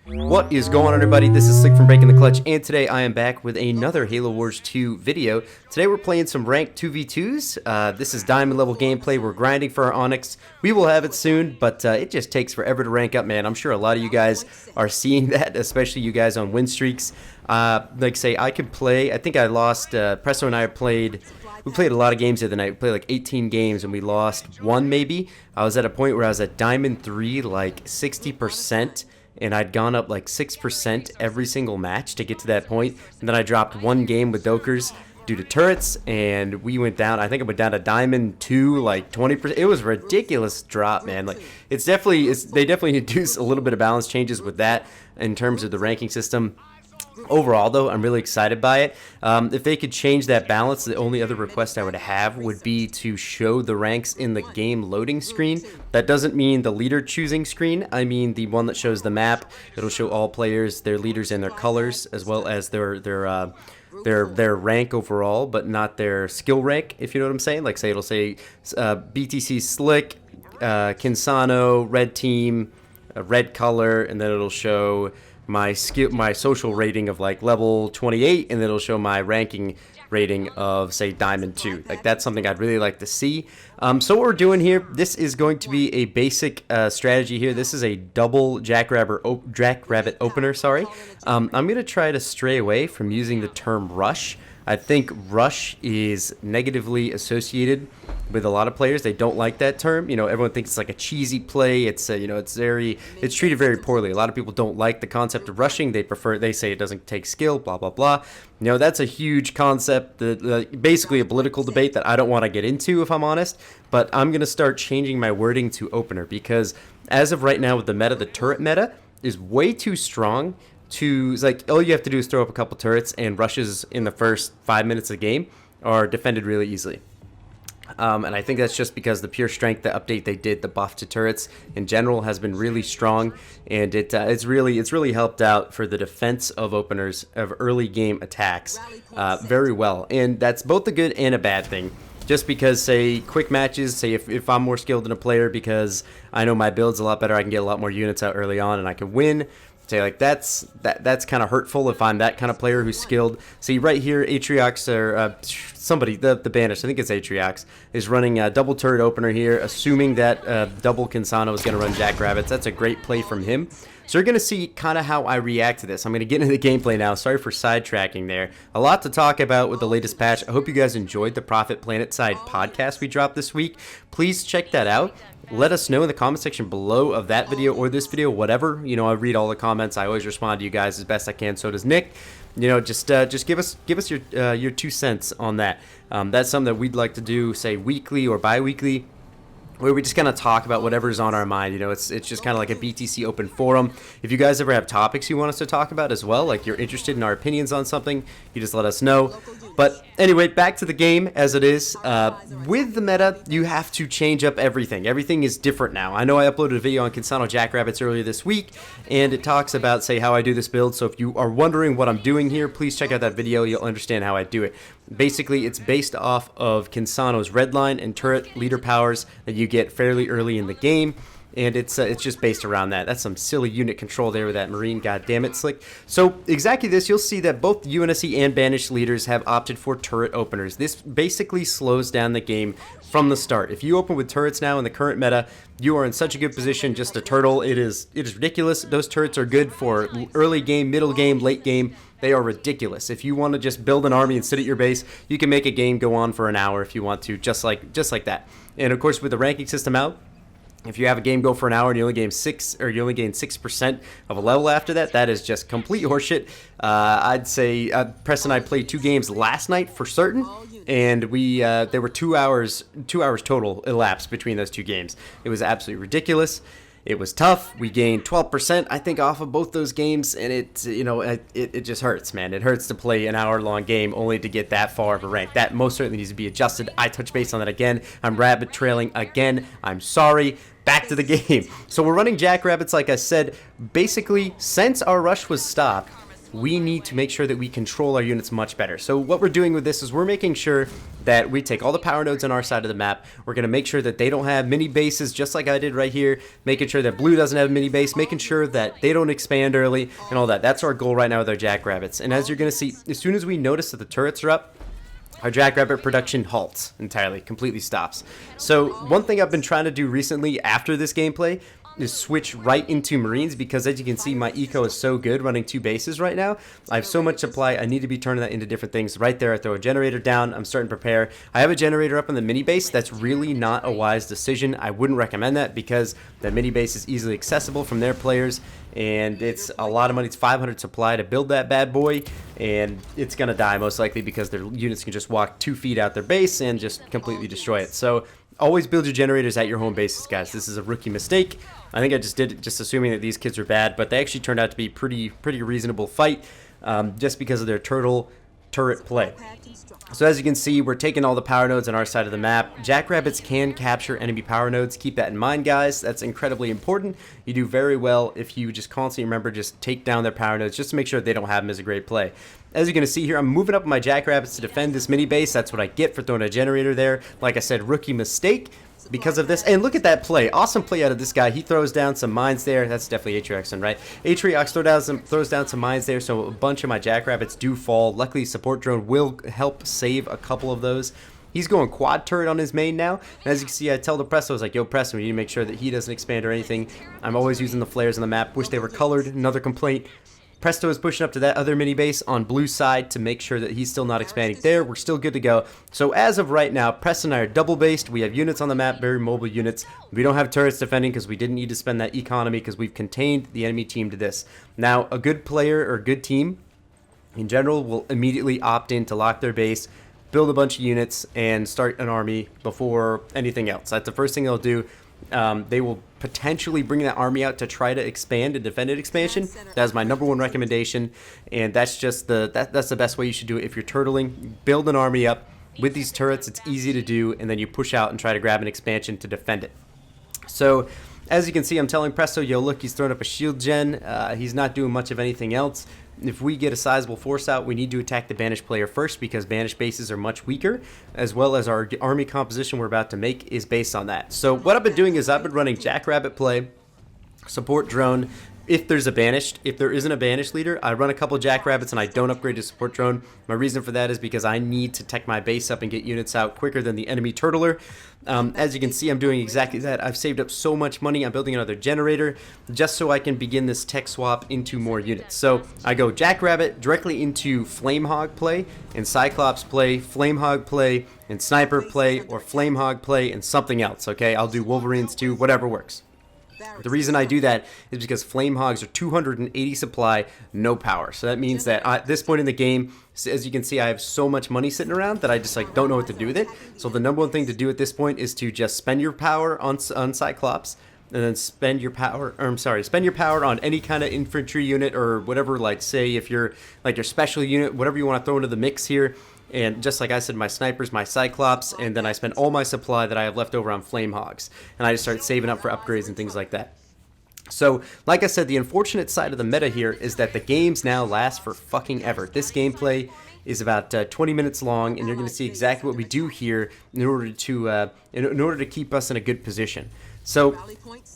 What is going on, everybody? This is Slick from Breaking the Clutch, and today I am back with another Halo Wars 2 video. Today we're playing some ranked 2v2s. This is diamond level gameplay. We're grinding for our Onyx. We will have it soon, but it just takes forever to rank up, man. I'm sure a lot of you guys are seeing that, especially you guys on win streaks. Like say, I could play. I think I lost. Presto and I played. We played a lot of games the other night. We played like 18 games and we lost one maybe. I was at a point where I was at Diamond 3 like 60%. And I'd gone up like 6% every single match to get to that point. And then I dropped one game with Dokers due to turrets, and we went down. I think I went down to Diamond 2, like 20%. It was a ridiculous drop, man. Like they definitely need to do a little bit of balance changes with that in terms of the ranking system. Overall, though, I'm really excited by it. If they could change that balance, the only other request I would have would be to show the ranks in the game loading screen. That doesn't mean the leader choosing screen. I mean the one that shows the map. It'll show all players, their leaders, and their colors, as well as their rank overall, but not their skill rank, if you know what I'm saying. Like, say it'll say BtC Slick, Kinsano, red team, red color, and then it'll show my social rating of like level 28, and then it'll show my ranking rating of say Diamond 2. Like that's something I'd really like to see. So what we're doing here, this is going to be a basic strategy here. This is a double jackrabbit opener. Sorry. I'm gonna try to stray away from using the term rush. I think rush is negatively associated with a lot of players. They don't like that term. You know, everyone thinks it's like a cheesy play. It's it's treated very poorly. A lot of people don't like the concept of rushing. They say it doesn't take skill, blah blah blah. You know, that's a huge concept, basically a political debate that I don't want to get into, if I'm honest. But I'm gonna start changing my wording to opener, because as of right now with the meta, the turret meta is way too strong. It's like all you have to do is throw up a couple turrets, and rushes in the first 5 minutes of the game are defended really easily. And I think that's just because the pure strength, the update they did, the buff to turrets in general has been really strong, and it's really helped out for the defense of openers of early game attacks very well. And that's both a good and a bad thing. Just because, say, quick matches, say if I'm more skilled than a player because I know my build's a lot better, I can get a lot more units out early on and I can win. Say like that's kind of hurtful if I'm that kind of player who's skilled. See right here, Atriox or somebody, the Banished, I think it's Atriox, is running a double turret opener here, assuming that double Kinsano is going to run Jackrabbits. That's a great play from him. So you're going to see kind of how I react to this. I'm going to get into the gameplay now. Sorry for sidetracking there. A lot to talk about with the latest patch. I hope you guys enjoyed the Prophet Planet Side podcast we dropped this week. Please check that out. Let us know in the comment section below of that video or this video, whatever. You know, I read all the comments. I always respond to you guys as best I can. So does Nick. You know, just give us your 2 cents on that. That's something that we'd like to do, say weekly or bi-weekly, where we just kind of talk about whatever's on our mind. You know, it's just kind of like a BTC open forum. If you guys ever have topics you want us to talk about as well, like you're interested in our opinions on something, you just let us know. But anyway, back to the game as it is. With the meta, you have to change up everything. Everything is different now. I know I uploaded a video on Kinsano Jackrabbits earlier this week, and it talks about, say, how I do this build. So if you are wondering what I'm doing here, please check out that video. You'll understand how I do it. Basically, it's based off of Kinsano's redline and turret leader powers that you get fairly early in the game, and it's just based around that. That's some silly unit control there with that Marine, goddammit, Slick. So exactly this, you'll see that both UNSC and Banished leaders have opted for turret openers. This basically slows down the game from the start. If you open with turrets now in the current meta, you are in such a good position just to turtle. It is ridiculous. Those turrets are good for early game, middle game, late game. They are ridiculous. If you want to just build an army and sit at your base, you can make a game go on for an hour if you want to, just like that. And of course, with the ranking system out, if you have a game go for an hour and you only gain 6% of a level after that, that is just complete horseshit. I'd say Press and I played 2 games last night for certain, and there were 2 hours total elapsed between those 2 games. It was absolutely ridiculous. It was tough. We gained 12%, I think, off of both those games, and it just hurts, man. It hurts to play an hour-long game only to get that far of a rank. That most certainly needs to be adjusted. I touch base on that again. I'm rabbit trailing again. I'm sorry. Back to the game. So we're running Jackrabbits, like I said. Basically, since our rush was stopped, we need to make sure that we control our units much better. So what we're doing with this is we're making sure that we take all the power nodes on our side of the map. We're going to make sure that they don't have mini bases, just like I did right here, making sure that blue doesn't have a mini base, making sure that they don't expand early and all that. That's our goal right now with our jackrabbits. And as you're going to see, as soon as we notice that the turrets are up, our jackrabbit production halts entirely, completely stops. So one thing I've been trying to do recently after this gameplay is switch right into Marines, because as you can see, my eco is so good running 2 bases right now. I have so much supply, I need to be turning that into different things. Right there, I throw a generator down, I'm starting to prepare. I have a generator up on the mini base. That's really not a wise decision. I wouldn't recommend that, because the mini base is easily accessible from their players, and it's a lot of money. It's 500 supply to build that bad boy, and it's gonna die most likely because their units can just walk 2 feet out their base and just completely destroy it. So always build your generators at your home bases, guys. This is a rookie mistake. I think I just did it just assuming that these kids are bad, but they actually turned out to be pretty reasonable fight, just because of their turret play. So as you can see, we're taking all the power nodes on our side of the map. Jackrabbits can capture enemy power nodes. Keep that in mind, guys. That's incredibly important. You do very well if you just constantly remember just take down their power nodes just to make sure they don't have them as a great play. As you're going to see here, I'm moving up my jackrabbits to defend this mini base. That's what I get for throwing a generator there. Like I said, rookie mistake because of this. And look at that play. Awesome play out of this guy. He throws down some mines there. That's definitely Atrioxon, right? Atriox throws down some mines there, so a bunch of my jackrabbits do fall. Luckily, support drone will help save a couple of those. He's going quad turret on his main now. And as you can see, I tell the Presto, I was like, yo, Presto, we need to make sure that he doesn't expand or anything. I'm always using the flares on the map. Wish they were colored. Another complaint. Presto is pushing up to that other mini base on blue side to make sure that he's still not expanding there. We're still good to go. So as of right now, Presto and I are double based. We have units on the map, very mobile units. We don't have turrets defending because we didn't need to spend that economy because we've contained the enemy team to this. Now, a good player or good team in general will immediately opt in to lock their base, build a bunch of units, and start an army before anything else. That's the first thing they'll do. They will potentially bring that army out to try to expand and defend an expansion. That is my #1 recommendation, and that's just that's the best way you should do it. If you're turtling, build an army up with these turrets. It's easy to do, and then you push out and try to grab an expansion to defend it. So as you can see, I'm telling Presto, yo, look, he's throwing up a shield gen. He's not doing much of anything else. If we get a sizable force out, we need to attack the banished player first because banished bases are much weaker, as well as our army composition we're about to make is based on that. So what I've been doing is I've been running jackrabbit play, support drone. If there's a banished, if there isn't a banished leader, I run a couple jackrabbits and I don't upgrade to support drone. My reason for that is because I need to tech my base up and get units out quicker than the enemy turtler. As you can see, I'm doing exactly that. I've saved up so much money. I'm building another generator just so I can begin this tech swap into more units. So I go jackrabbit directly into flamehog play and cyclops play, flamehog play and sniper play, or flamehog play and something else. Okay, I'll do wolverines too, whatever works. The reason I do that is because flame hogs are 280 supply, no power. So that means that at this point in the game, as you can see, I have so much money sitting around that I just like don't know what to do with it. So the #1 thing to do at this point is to just spend your power on Cyclops, and then spend your power on any kind of infantry unit or whatever. Like say if you're like your special unit, whatever you want to throw into the mix here. And just like I said, my snipers, my cyclops, and then I spend all my supply that I have left over on flame hogs. And I just start saving up for upgrades and things like that. So, like I said, the unfortunate side of the meta here is that the games now last for fucking ever. This gameplay is about 20 minutes long, and you're going to see exactly what we do here in order to keep us in a good position. So,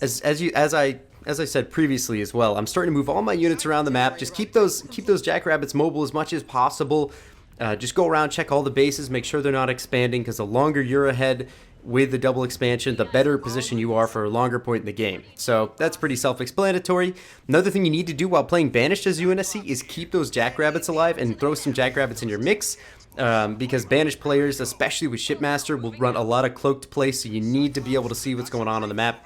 as I said previously as well, I'm starting to move all my units around the map. Just keep those jackrabbits mobile as much as possible. Just go around, check all the bases, make sure they're not expanding, because the longer you're ahead with the double expansion, the better position you are for a longer point in the game. So that's pretty self-explanatory. Another thing you need to do while playing Banished as UNSC is keep those jackrabbits alive and throw some jackrabbits in your mix. Because Banished players, especially with Shipmaster, will run a lot of cloaked play, so you need to be able to see what's going on the map.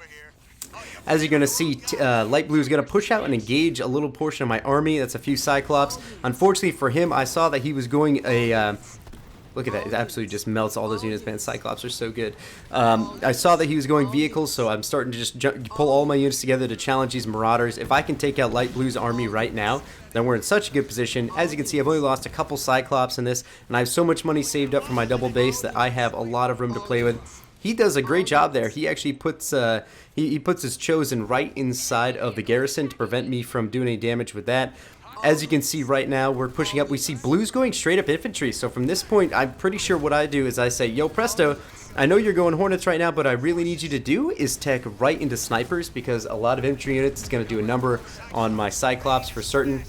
As you're going to see, Light Blue is going to push out and engage a little portion of my army. That's a few Cyclops. Unfortunately for him, I saw that he was going a... look at that. It absolutely just melts all those units, man. Cyclops are so good. I saw that he was going vehicles, so I'm starting to just pull all my units together to challenge these Marauders. If I can take out Light Blue's army right now, then we're in such a good position. As you can see, I've only lost a couple Cyclops in this, and I have so much money saved up for my double base that I have a lot of room to play with. He does a great job there. He actually puts he puts his Chosen right inside of the garrison to prevent me from doing any damage with that. As you can see right now, we're pushing up. We see blues going straight up infantry. So from this point, I'm pretty sure what I do is I say, yo, presto, I know you're going hornets right now, but I really need you to do is tech right into snipers, because a lot of infantry units is going to do a number on my cyclops for certain.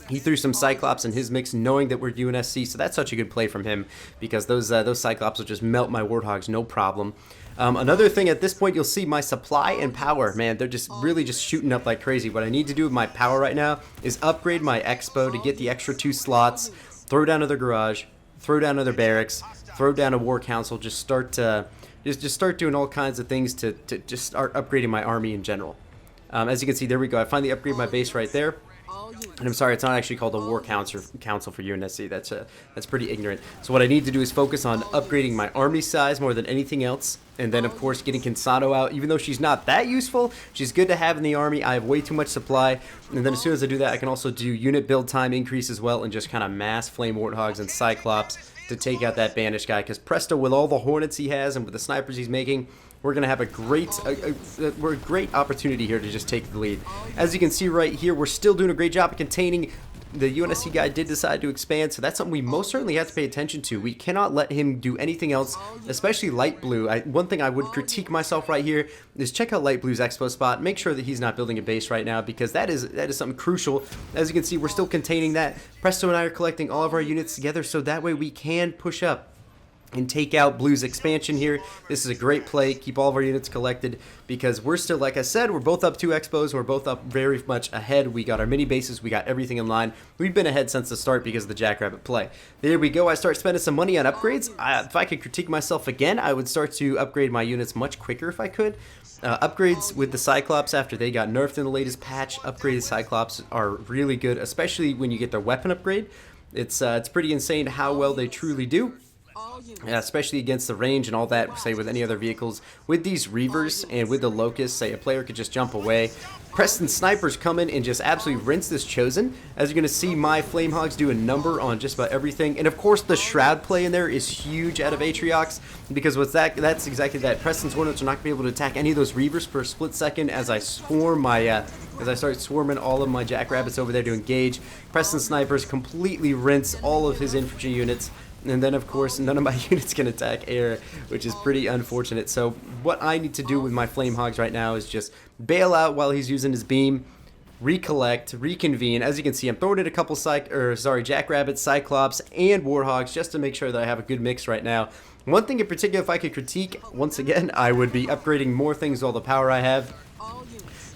He threw some Cyclops in his mix knowing that we're UNSC, so that's such a good play from him, because those Cyclops will just melt my Warthogs, no problem. Another thing, at this point, you'll see my supply and power, man, they're just really just shooting up like crazy. What I need to do with my power right now is upgrade my Expo to get the extra 2 slots, throw down another garage, throw down another barracks, throw down a war council, just start doing all kinds of things to just start upgrading my army in general. As you can see, there we go. I finally upgraded my base right there. And I'm sorry, it's not actually called a war council for UNSC. That's pretty ignorant. So what I need to do is focus on upgrading my army size more than anything else, and then of course getting Kinsano out. Even though she's not that useful, she's good to have in the army. I have way too much supply, and then as soon as I do that, I can also do unit build time increase as well, and just kind of mass flame Warthogs and Cyclops to take out that banished guy. Because presto, with all the hornets he has and with the snipers he's making, we're going to have a great opportunity here to just take the lead. As you can see right here, we're still doing a great job of containing. The UNSC guy did decide to expand, so that's something we most certainly have to pay attention to. We cannot let him do anything else, especially light blue. One thing I would critique myself right here is check out light blue's expo spot. Make sure that he's not building a base right now, because that is something crucial. As you can see, we're still containing that. Presto and I are collecting all of our units together, so that way we can push up and take out blue's expansion here. This is a great play. Keep all of our units collected, because we're still, like I said, we're both up 2 expos. We're both up very much ahead. We got our mini bases. We got everything in line. We've been ahead since the start because of the Jackrabbit play. There we go. I start spending some money on upgrades. If I could critique myself again, I would start to upgrade my units much quicker if I could. Upgrades with the Cyclops after they got nerfed in the latest patch. Upgraded Cyclops are really good, especially when you get their weapon upgrade. It's pretty insane how well they truly do. Especially against the range and all that, say with any other vehicles. With these Reavers and with the Locusts, say a player could just jump away. Preston Snipers come in and just absolutely rinse this Chosen. As you're going to see, my Flamehogs do a number on just about everything. And of course, the Shroud play in there is huge out of Atriox, because what's that's exactly that. Preston's Hornets are not going to be able to attack any of those Reavers for a split second as I swarm my as I start swarming all of my Jackrabbits over there to engage. Preston Snipers completely rinse all of his infantry units. And then, of course, none of my units can attack air, which is pretty unfortunate. So what I need to do with my Flamehogs right now is just bail out while he's using his beam, recollect, reconvene. As you can see, I'm throwing in a couple Jackrabbits, Cyclops, and Warthogs just to make sure that I have a good mix right now. One thing in particular, if I could critique, once again, I would be upgrading more things with all the power I have.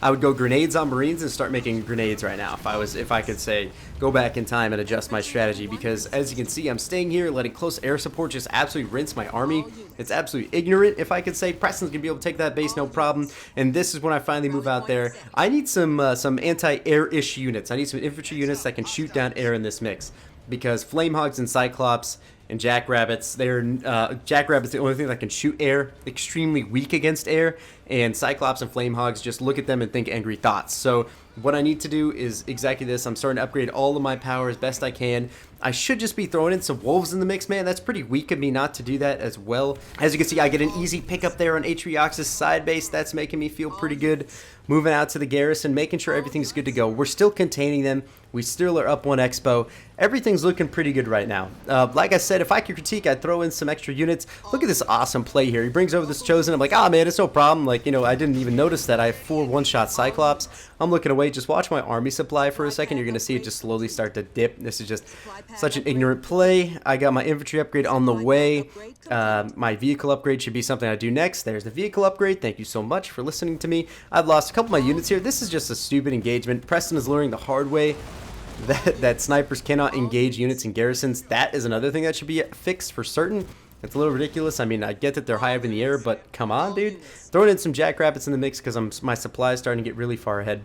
I would go grenades on Marines and start making grenades right now if I could say go back in time and adjust my strategy, because as you can see, I'm staying here, letting close air support just absolutely rinse my army. It's absolutely ignorant, if I could say. Preston's gonna be able to take that base no problem, and this is when I finally move out there. I need some anti-air-ish units. I need some infantry units that can shoot down air in this mix, because Flamehogs and Cyclops and Jackrabbits, Jackrabbits the only thing that can shoot air, extremely weak against air, and Cyclops and Flamehogs just look at them and think angry thoughts. So what I need to do is exactly this. I'm starting to upgrade all of my power as best I can. I should just be throwing in some wolves in the mix, man. That's pretty weak of me not to do that as well. As you can see, I get an easy pickup there on Atriox's side base. That's making me feel pretty good. Moving out to the garrison, making sure everything's good to go. We're still containing them. We still are up 1 expo. Everything's looking pretty good right now. Like I said, if I could critique, I'd throw in some extra units. Look at this awesome play here. He brings over this Chosen. I'm like, ah, man, it's no problem. Like, you know, I didn't even notice that. I have 4 one-shot Cyclops. I'm looking away. Just watch my army supply for a second. You're going to see it just slowly start to dip. This is just such an ignorant play. I got my infantry upgrade on the way. My vehicle upgrade should be something I do next. There's the vehicle upgrade. Thank you so much for listening to me. I've lost a couple of my units here. This is just a stupid engagement. Preston is learning the hard way that snipers cannot engage units in garrisons. That is another thing that should be fixed for certain. It's a little ridiculous. I mean, I get that they're high up in the air, but come on, dude. Throwing in some Jackrabbits in the mix because my supply is starting to get really far ahead.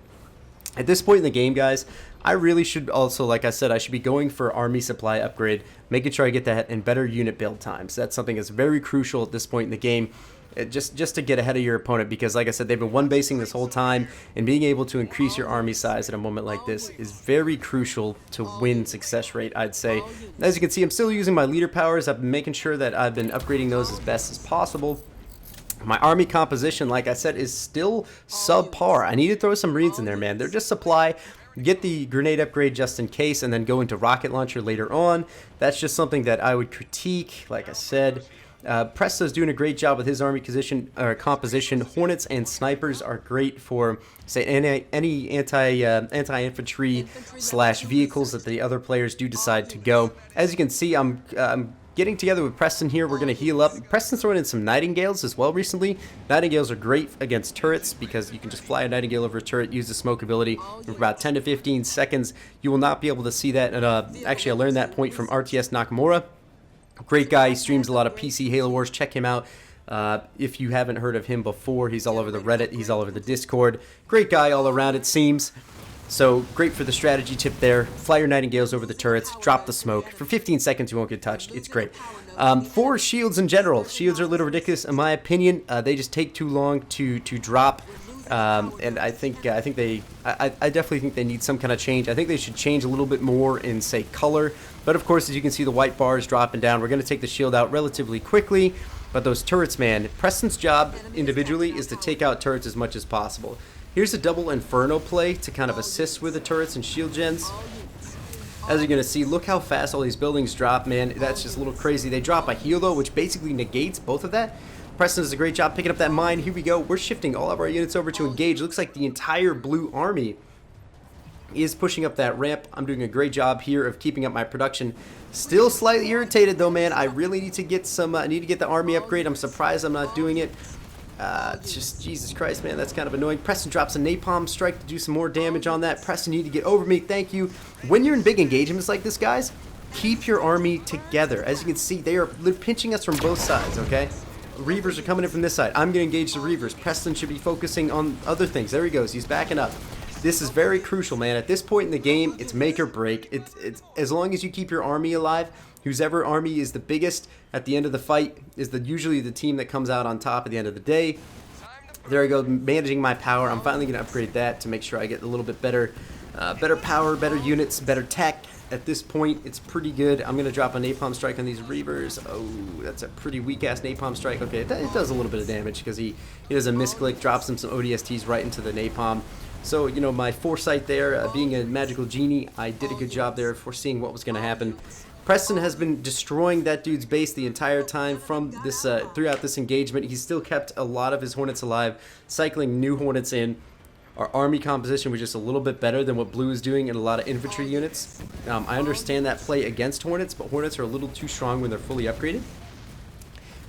At this point in the game, guys, I really should also, like I said, I should be going for army supply upgrade, making sure I get that in better unit build times. That's something that's very crucial at this point in the game, just to get ahead of your opponent, because like I said, they've been one basing this whole time, and being able to increase your army size at a moment like this is very crucial to win success rate, I'd say. As you can see, I'm still using my leader powers. I've been making sure that I've been upgrading those as best as possible. My army composition, like I said, is still subpar. I need to throw some Marines in there, man. They're just supply. Get the grenade upgrade just in case, and then go into rocket launcher later on. That's just something that I would critique, like I said. Presto's doing a great job with his army composition. Hornets and snipers are great for, say, any anti-infantry slash vehicles that the other players do decide to go. As you can see, I'm getting together with Preston here. We're going to heal up. Preston's throwing in some Nightingales as well recently. Nightingales are great against turrets because you can just fly a Nightingale over a turret, use the smoke ability for about 10 to 15 seconds. You will not be able to see that. And actually, I learned that point from RTS Nakamura. Great guy. He streams a lot of PC Halo Wars. Check him out. If you haven't heard of him before, he's all over the Reddit. He's all over the Discord. Great guy all around, it seems. So great for the strategy tip there. Fly your Nightingales over the turrets. Drop the smoke. For 15 seconds, you won't get touched. It's great. For shields in general, shields are a little ridiculous in my opinion. They just take too long to drop. And I definitely think they need some kind of change. I think they should change a little bit more in, say, color. But of course, as you can see, the white bar is dropping down. We're going to take the shield out relatively quickly. But those turrets, man, Preston's job individually is to take out turrets as much as possible. Here's a double Inferno play to kind of assist with the turrets and shield gens. As you're going to see, look how fast all these buildings drop, man. That's just a little crazy. They drop a heal, though, which basically negates both of that. Preston does a great job picking up that mine. Here we go. We're shifting all of our units over to engage. Looks like the entire blue army is pushing up that ramp. I'm doing a great job here of keeping up my production. Still slightly irritated, though, man. I really need to get some. I need to get the army upgrade. I'm surprised I'm not doing it. Just Jesus Christ, man, that's kind of annoying. Preston drops a napalm strike to do some more damage on that. Preston, you need to get over me. Thank you. When you're in big engagements like this, guys, keep your army together. As you can see, they're pinching us from both sides. Okay. Reavers are coming in from this side. I'm going to engage the Reavers. Preston should be focusing on other things. There he goes. He's backing up. This is very crucial, man. At this point in the game, it's make or break. It's as long as you keep your army alive, whoever army is the biggest at the end of the fight is usually the team that comes out on top at the end of the day. There I go, managing my power. I'm finally going to upgrade that to make sure I get a little bit better power, better units, better tech. At this point, it's pretty good. I'm going to drop a napalm strike on these Reavers. Oh, that's a pretty weak-ass napalm strike. Okay, it does a little bit of damage because he does a misclick, drops him some ODSTs right into the napalm. So, you know, my foresight there, being a magical genie, I did a good job there foreseeing what was going to happen. Preston has been destroying that dude's base the entire time from this throughout this engagement. He's still kept a lot of his Hornets alive, cycling new Hornets in. Our army composition was just a little bit better than what Blue is doing in a lot of infantry units. I understand that play against Hornets, but Hornets are a little too strong when they're fully upgraded.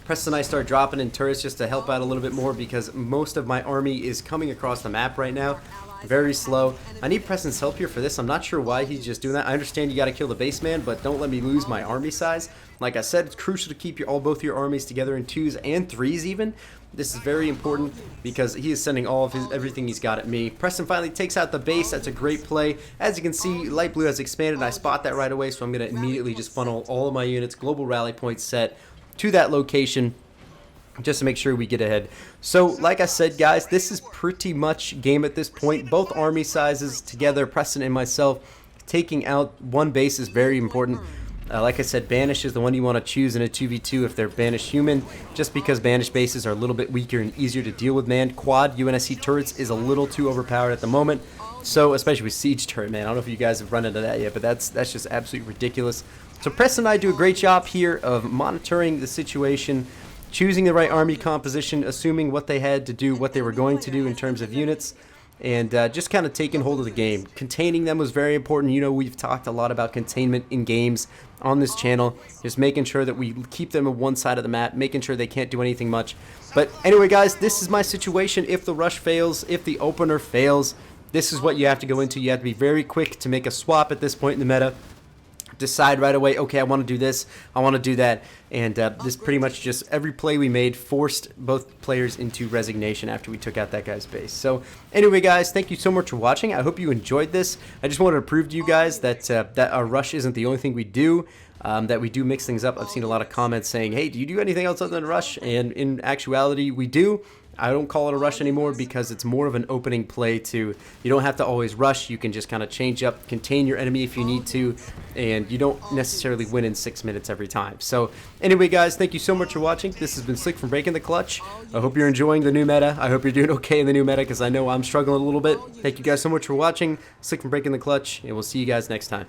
Preston and I start dropping in turrets just to help out a little bit more because most of my army is coming across the map right now. Very slow. I need Preston's help here for this. I'm not sure why he's just doing that. I understand you got to kill the base man, but don't let me lose my army size. Like I said, it's crucial to keep both your armies together in 2s and 3s even. This is very important because he is sending all of everything he's got at me. Preston finally takes out the base. That's a great play. As you can see, light blue has expanded. I spot that right away, so I'm going to immediately just funnel all of my units, global rally points set, to that location just to make sure we get ahead. So like I said, guys, this is pretty much game at this point. Both army sizes together, Preston and myself, taking out one base is very important. Like I said, Banish is the one you want to choose in a 2v2 if they're Banished human, just because Banished bases are a little bit weaker and easier to deal with, man. Quad UNSC turrets is a little too overpowered at the moment, so especially with Siege turret, man. I don't know if you guys have run into that yet, but that's just absolutely ridiculous. So Preston and I do a great job here of monitoring the situation, choosing the right army composition, assuming what they had to do, what they were going to do in terms of units, and just kind of taking hold of the game. Containing them was very important. You know, we've talked a lot about containment in games on this channel, just making sure that we keep them on one side of the map, making sure they can't do anything much. But anyway, guys, this is my situation. If the rush fails, if the opener fails, this is what you have to go into. You have to be very quick to make a swap at this point in the meta. Decide right away, okay, I want to do this, I want to do that, and this pretty much just every play we made forced both players into resignation after we took out that guy's base. So anyway, guys, thank you so much for watching. I hope you enjoyed this. I just wanted to prove to you guys that that our rush isn't the only thing we do, that we do mix things up. I've seen a lot of comments saying, hey, do you do anything else other than rush? And in actuality, we do. I don't call it a rush anymore because it's more of an opening play to, you don't have to always rush, you can just kind of change up, contain your enemy if you need to, and you don't necessarily win in 6 minutes every time. So anyway guys, thank you so much for watching. This has been Slick from Breaking the Clutch. I hope you're enjoying the new meta. I hope you're doing okay in the new meta because I know I'm struggling a little bit. Thank you guys so much for watching. Slick from Breaking the Clutch, and we'll see you guys next time.